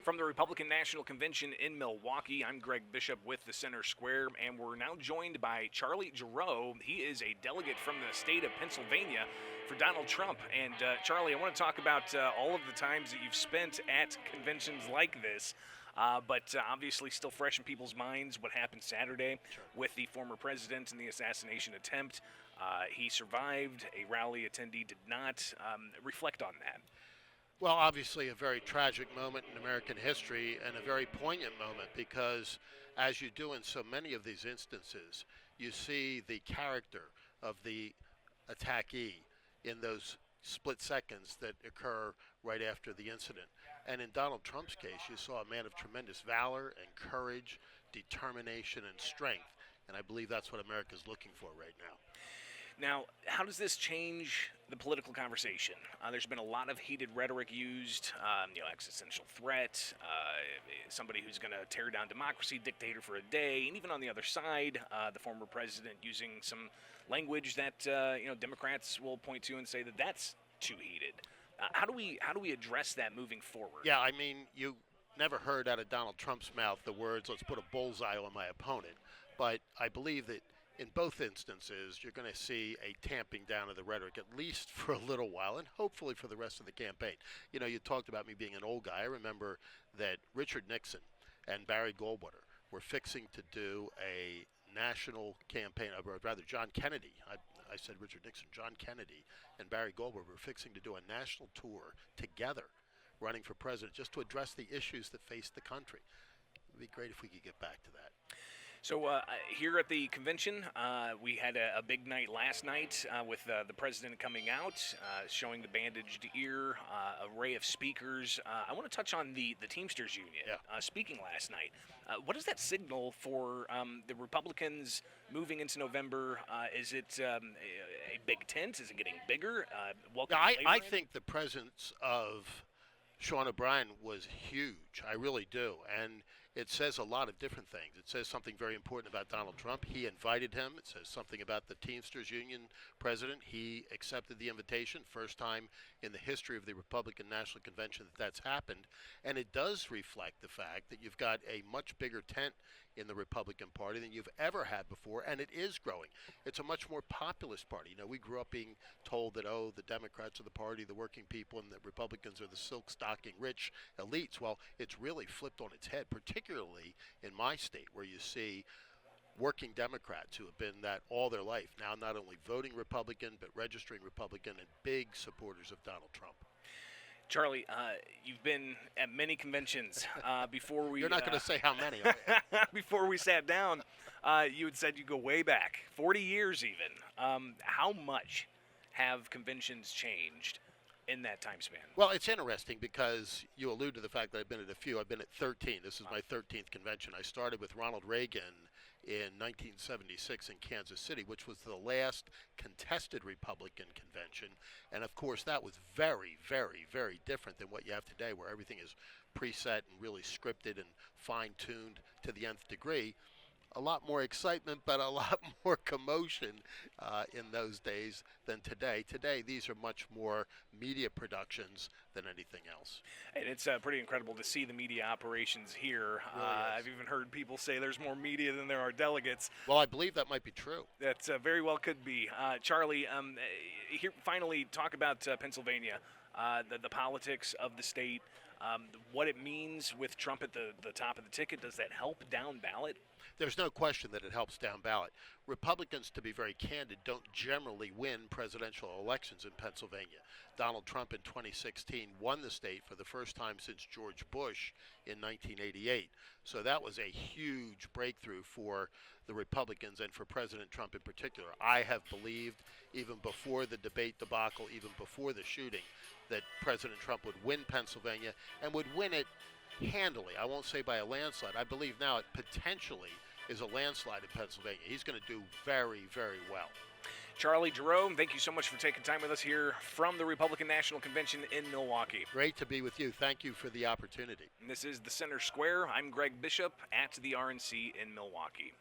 From the Republican National Convention in Milwaukee, I'm Greg Bishop with the Center Square, and we're now joined by Charlie Gerow. He is a delegate from the state of Pennsylvania for Donald Trump. And Charlie, I want to talk about all of the times that you've spent at conventions like this, but obviously still fresh in people's minds what happened Saturday with the former president and the assassination attempt. He survived. A rally attendee did not. Reflect on that. Well, obviously a very tragic moment in American history and a very poignant moment because, as you do in so many of these instances, you see the character of the attackee in those split seconds that occur right after the incident. And in Donald Trump's case, you saw a man of tremendous valor and courage, determination, and strength. And I believe that's what America's looking for right now. Now, how does this change the political conversation? There's been a lot of heated rhetoric used, existential threat, somebody who's going to tear down democracy, dictator for a day, and even on the other side, the former president using some language that Democrats will point to and say that that's too heated. How do we address that moving forward? Yeah, I mean, you never heard out of Donald Trump's mouth the words, "Let's put a bullseye on my opponent," but I believe that in both instances, you're going to see a tamping down of the rhetoric, at least for a little while, and hopefully for the rest of the campaign. You know, you talked about me being an old guy. I remember that Richard Nixon and Barry Goldwater were fixing to do a national campaign, or rather John Kennedy. I said Richard Nixon. John Kennedy and Barry Goldwater were fixing to do a national tour together, running for president, just to address the issues that faced the country. It would be great if we could get back to that. So here at the convention, we had a big night last night with the president coming out, showing the bandaged ear, array of speakers. I want to touch on the Teamsters Union speaking last night. What does that signal for the Republicans moving into November? Is it a big tent? Is it getting bigger? I think the presence of Sean O'Brien was huge. I really do. And it says a lot of different things. It says something very important about Donald Trump. He invited him. It says something about the Teamsters Union president. He accepted the invitation. First time in the history of the Republican National Convention that that's happened. And it does reflect the fact that you've got a much bigger tent in the Republican Party than you've ever had before, and it is growing. It's a much more populist party. You know, we grew up being told that, the Democrats are the party, the working people, and the Republicans are the silk-stocking rich elites. Well, it's really flipped on its head, particularly in my state, where you see working Democrats who have been that all their life, now not only voting Republican, but registering Republican and big supporters of Donald Trump. Charlie, you've been at many conventions before we... You're not going to say how many. Before we sat down, you had said you go way back, 40 years even. How much have conventions changed in that time span? Well, it's interesting because you allude to the fact that I've been at a few. I've been at 13. This is my 13th convention. I started with Ronald Reagan in 1976 in Kansas City, which was the last contested Republican convention. And, of course, that was very, very, very different than what you have today, where everything is preset and really scripted and fine-tuned to the nth degree. A lot more excitement, but a lot more commotion in those days than today. Today, these are much more media productions than anything else. And it's pretty incredible to see the media operations here. Really I've even heard people say there's more media than there are delegates. Well, I believe that might be true. That very well could be. Charlie, here finally talk about Pennsylvania, the politics of the state, what it means with Trump at the top of the ticket. Does that help down ballot? There's no question that it helps down ballot. Republicans, to be very candid, don't generally win presidential elections in Pennsylvania. Donald Trump in 2016 won the state for the first time since George Bush in 1988. So that was a huge breakthrough for the Republicans and for President Trump in particular. I have believed, even before the debate debacle, even before the shooting, that President Trump would win Pennsylvania and would win it handily. I won't say by a landslide. I believe now it potentially is a landslide in Pennsylvania. He's going to do very, very well. Charlie Gerow, thank you so much for taking time with us here from the Republican National Convention in Milwaukee. Great to be with you. Thank you for the opportunity. And this is the Center Square. I'm Greg Bishop at the RNC in Milwaukee.